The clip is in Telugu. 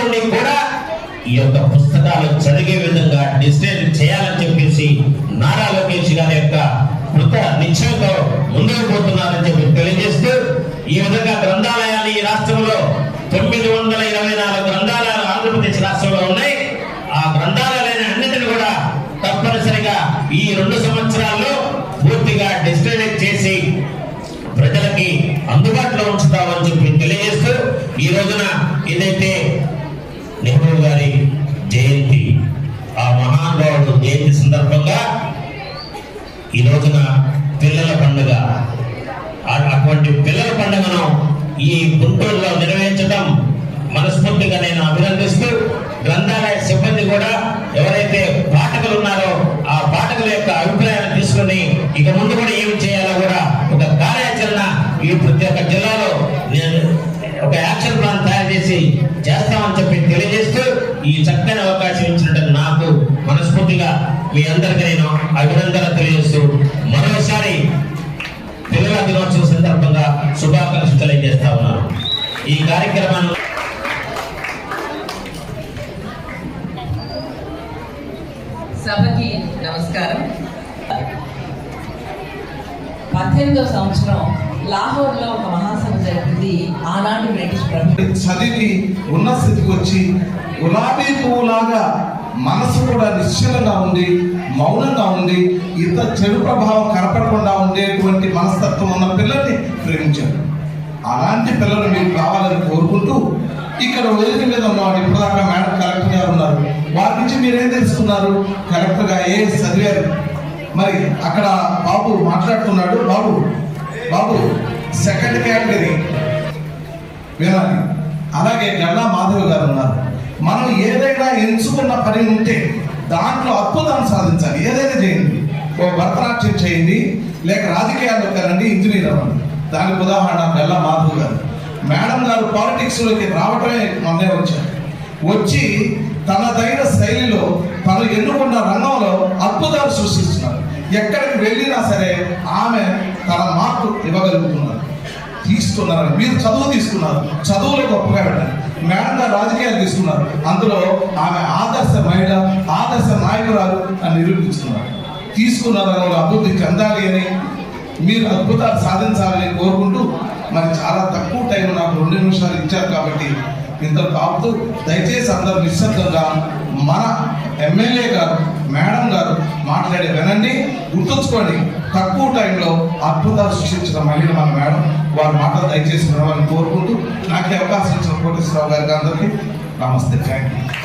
నుండి కూడా ఈ యొక్క పుస్తకాలు చదివే విధంగా డిజిటల్ చేయాలని చెప్పేసి నారా లోకేష్ గారి యొక్క కృత నిశ్చయంతో ముందుకు పోతున్నారని చెప్పి తెలియజేస్తూ, ఈ విధంగా గ్రంథాలయాలు ఈ రాష్ట్రంలో 924 గ్రంథాలయాలు ఆంధ్రప్రదేశ్ రాష్ట్రంలో ఉన్నాయి. ఆ గ్రంథాలయాలైన అన్నింటిని కూడా తప్పనిసరిగా ఈ 2 సంవత్సరాల్లో పూర్తిగా డిజిటలైజ్ చేసి ప్రజలకి అందుబాటులో ఉంచుతామని చెప్పి తెలియజేస్తూ, ఈ రోజున ఏదైతే నెహ్రూ గారి జయంతి, ఆ మహానుభావుడు జయంతి సందర్భంగా ఈ రోజున పిల్లల పండుగ, అటువంటి పిల్లల పండుగను ఈ గుంటూరులో నిర్వహించడం మనస్ఫూర్తిగా నేను అభినందిస్తూ, గ్రంథాలయ సిబ్బంది కూడా ఎవరైతే పాఠకులు ఉన్నారో ఆ పాఠకుల యొక్క అభిప్రాయాన్ని తీసుకుని ఇక ముందు కూడా ఏమి చేయాలో కూడా ఒక కార్యాచరణ ఈ ప్రతి ఒక్క జిల్లాలో ఒక యాక్షన్ ప్లాన్ తయారు చేసి చేస్తామని చెప్పి తెలియజేస్తూ, ఈ చక్కని అవకాశం ఇచ్చినట్టు నాకు మనస్ఫూర్తిగా మీ అందరికీ నేను అభినందనలు తెలియజేస్తూ, మరోసారి పిల్లల దినోత్సవం సందర్భంగా శుభాకాంక్షలు తెలియజేస్తా ఉన్నాను. ఈ కార్యక్రమాన్ని సభకి నమస్కారం. 18వ సంవత్సరం లాహోర్లో ఒక మహాసభ జరిగింది. ఆనాటి బ్రిటిష్ ప్రభుత్వం చదివి ఉన్న స్థితికి వచ్చి గులాబీ పువ్వులాగా మనసు కూడా నిశ్చలంగా ఉండి మౌనంగా ఉండి ఇంత చెడు ప్రభావం కనపడకుండా ఉండేటువంటి మనస్తత్వం ఉన్న పిల్లల్ని ప్రేమించారు. అలాంటి పిల్లలు మీరు కావాలని కోరుకుంటూ, ఇక్కడ వేదిక మీద ఉన్నవాడు ఇప్పటిదాకా మేడం కలెక్టర్ గారు ఉన్నారు, వారి నుంచి మీరేం తెలుసుకున్నారు? కలెక్టర్గా చదివారు. మరి అక్కడ బాబు మాట్లాడుతున్నాడు. బాబు సెకండ్ కేటగిరీ వినాలి. అలాగే గల్లా మాధవ్ గారు ఉన్నారు. మనం ఏదైనా ఎంచుకున్న పని ఉంటే దాంట్లో అద్భుతాన్ని సాధించాలి. ఏదైనా చేయండి, ఓ భరతనాట్యం చేయండి, లేక రాజకీయాల్లో కరండి, ఇంజనీర్ అవ్వండి. దానికి ఉదాహరణ గల్లా మాధవ్ గారు. మేడం గారు పాలిటిక్స్లోకి రావటమే మొన్నే వచ్చి తనదైన శైలిలో తను ఎన్నుకున్న రంగంలో అద్భుతాలు సృష్టిస్తున్నారు. ఎక్కడికి వెళ్ళినా సరే ఆమె తన మార్పు ఇవ్వగలుగుతున్నారు. తీసుకున్నారు. మీరు చదువు తీసుకున్నారు, చదువులో గొప్పగా పెట్టారు. మేడం గారు రాజకీయాలు తీసుకున్నారు, అందులో ఆమె ఆదర్శ మహిళ, ఆదర్శ నాయకురాలు అని నిరూపించుకున్నారు. తీసుకున్న రంగంలో అభివృద్ధి చెందాలి అని, మీరు అద్భుతాలు సాధించాలని కోరుకుంటూ, మరి చాలా తక్కువ టైం నాకు 2 నిమిషాలు ఇచ్చారు కాబట్టి ఇంతలో ఆపుతూ, దయచేసి అందరూ నిశ్శబ్దంగా మన ఎమ్మెల్యే గారు మేడం గారు మాట్లాడే వినండి. గుర్తుంచుకోండి, తక్కువ టైంలో అద్భుతాలు సృష్టించిన మహిళ మన మేడం. వారి మాటలు దయచేసి వినవాలని కోరుకుంటూ, నాకు అవకాశం ఇచ్చిన కోటేశ్వరరావు గారికి అందరికీ నమస్తే. Thank you.